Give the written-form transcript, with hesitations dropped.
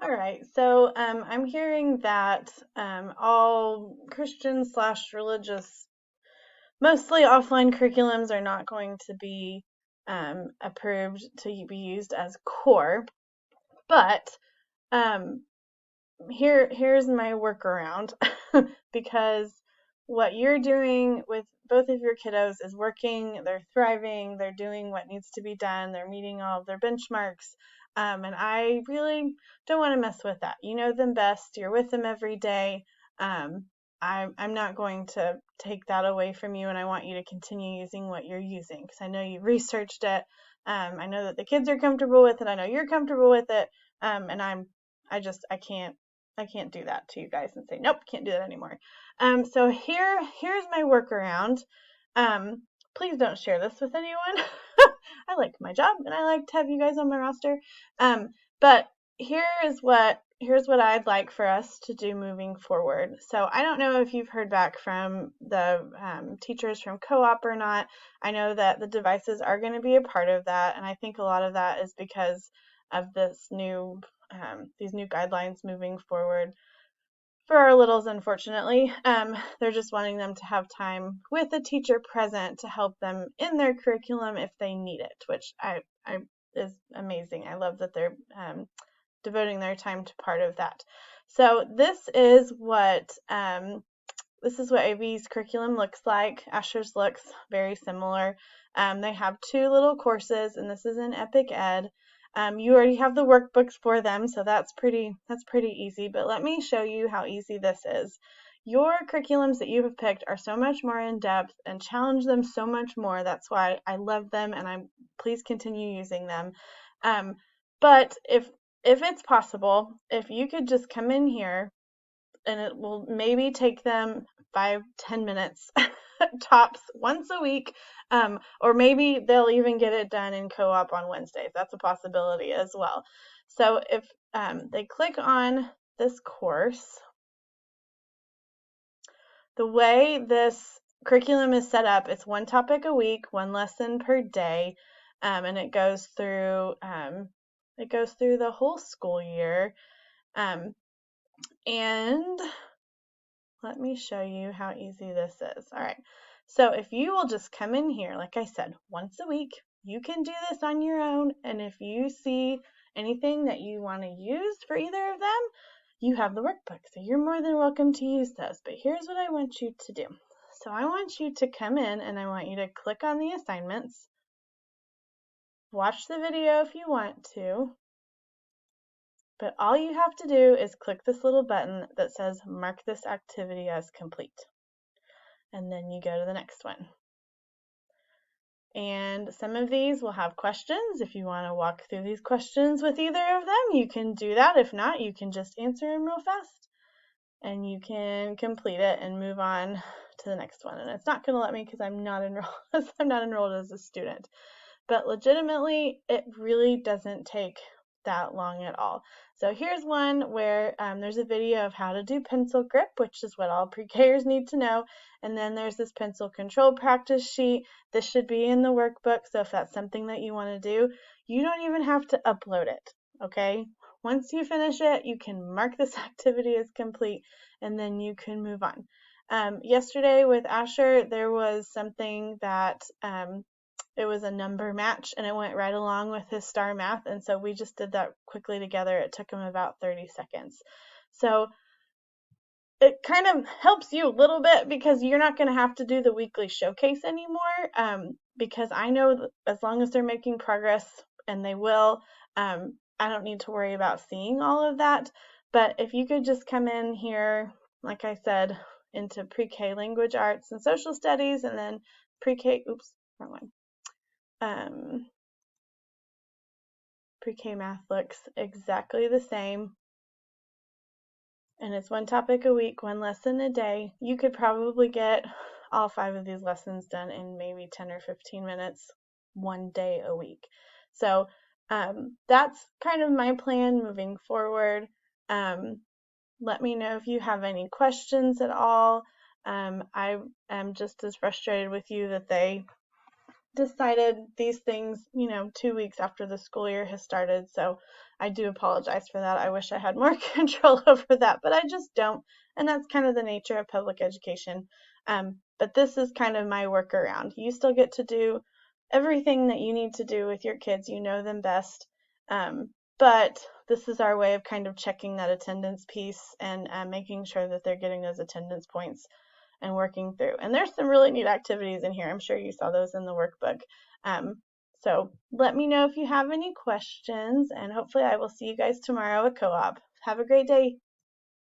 All right, so I'm hearing that all Christian slash religious, mostly offline curriculums are not going to be approved to be used as core, but um, here's my workaround because what you're doing with both of your kiddos is working, they're thriving, they're doing what needs to be done, they're meeting all of their benchmarks. And I really don't want to mess with that. You know them best, you're with them every day. Um, I'm not going to take that away from you, and I want you to continue using what you're using because I know you've researched it. I know that the kids are comfortable with it. I know you're comfortable with it. And I can't do that to you guys and say, nope, can't do that anymore. So here's my workaround. Um, Please don't share this with anyone. I like my job and I like to have you guys on my roster. But here's what I'd like for us to do moving forward. So I don't know if you've heard back from the teachers from co-op or not. I know that the devices are going to be a part of that, and I think a lot of that is because of these new guidelines moving forward for our littles. Unfortunately, they're just wanting them to have time with a teacher present to help them in their curriculum if they need it, which I is amazing. I love that they're devoting their time to part of that. So this is what AV's curriculum looks like. Asher's looks very similar. They have two little courses, and this is in Epic Ed. You already have the workbooks for them, so that's pretty easy. But let me show you how easy this is. Your curriculums that you have picked are so much more in depth and challenge them so much more. That's why I love them, and please continue using them. But if it's possible, if you could just come in here, and it will maybe take them 5-10 minutes tops once a week, or maybe they'll even get it done in co-op on Wednesdays. That's a possibility as well. So if they click on this course, the way this curriculum is set up, it's one topic a week, one lesson per day, and it goes through the whole school year. And let me show you how easy this is. All right, so if you will just come in here, like I said, once a week, you can do this on your own, and if you see anything that you want to use for either of them, you have the workbook, so you're more than welcome to use those. But here's what I want you to do. So I want you to come in, and I want you to click on the assignments, watch the video if you want to, but all you have to do is click this little button that says mark this activity as complete. And then you go to the next one. And some of these will have questions. If you want to walk through these questions with either of them, you can do that. If not, you can just answer them real fast and you can complete it and move on to the next one. And it's not going to let me because I'm not enrolled as a student. But legitimately, it really doesn't take that long at all. So here's one where there's a video of how to do pencil grip, which is what all pre-Kers need to know. And then there's this pencil control practice sheet. This should be in the workbook, so if that's something that you want to do, you don't even have to upload it, okay? Once you finish it, you can mark this activity as complete, and then you can move on. Yesterday with Asher, there was something that it was a number match, and it went right along with his star math, and so we just did that quickly together. It took him about 30 seconds. So it kind of helps you a little bit because you're not going to have to do the weekly showcase anymore, because I know that as long as they're making progress, and they will, I don't need to worry about seeing all of that. But if you could just come in here, like I said, into pre-K language arts and social studies, and then pre-K, oops, wrong one. Pre-K math looks exactly the same, and it's one topic a week, one lesson a day. You could probably get all 5 of these lessons done in maybe 10 or 15 minutes, one day a week. So that's kind of my plan moving forward. Let me know if you have any questions at all. I am just as frustrated with you that they decided these things, 2 weeks after the school year has started. So I do apologize for that. I wish I had more control over that, but I just don't. And that's kind of the nature of public education. But this is kind of my workaround. You still get to do everything that you need to do with your kids. You know them best. But this is our way of kind of checking that attendance piece and making sure that they're getting those attendance points and working through. And there's some really neat activities in here. I'm sure you saw those in the workbook. So let me know if you have any questions, and hopefully I will see you guys tomorrow at Co-op. Have a great day.